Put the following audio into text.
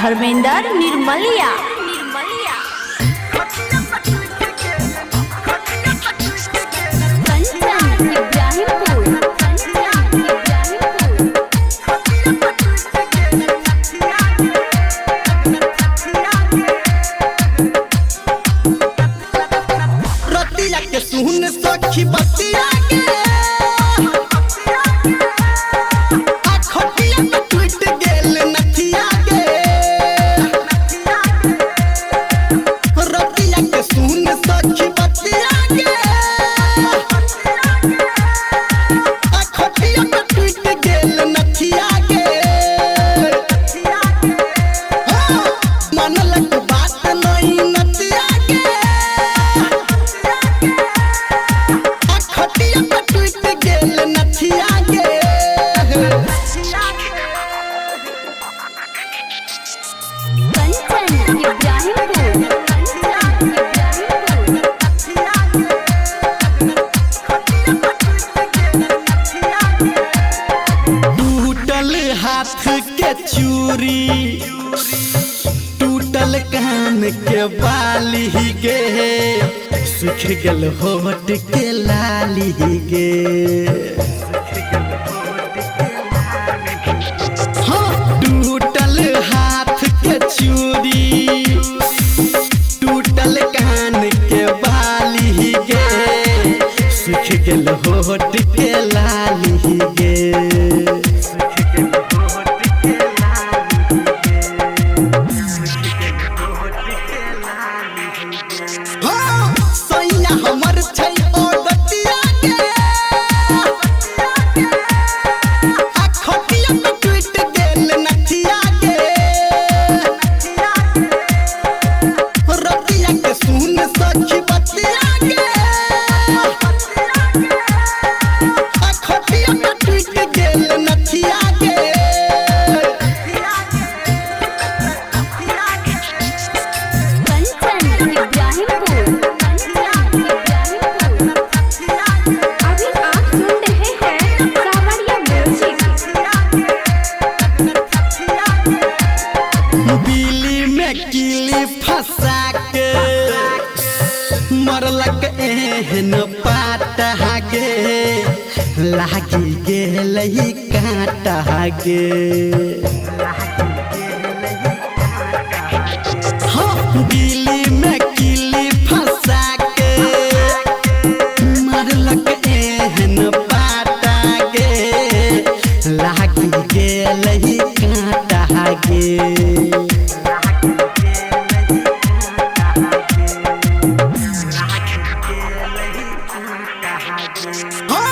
धर्मेंद्र निर्मलिया। सुन सखी बतिया के आखोटिया पे टूट गेल नथिया के रतिया के सुन सखी बतिया के आखोटिया पे टूट गेल नथिया के मन लग बात नहीं नथिया के टूटल हाथ के चूड़ी टूटल कान के बाली गे सुख गल होठ के लाली गे हाँ टूटल हाथ के चूड़ी टूटल कान के बाली गे सुख गल होठ के लाली गे हमर छै ओ बतिया के आखोटिया पे टूट गेल नथिया के रतिया के सुन सखी बतिया के आखोटिया पे टूट गेल नथिया के किली फंसा के मरलक एहन पाटा गे लागी गेल काटा गे हाँ दिल्ली में किली फंसा के मरलक एहन पाटा गे लागी गेल काटा गे हाँ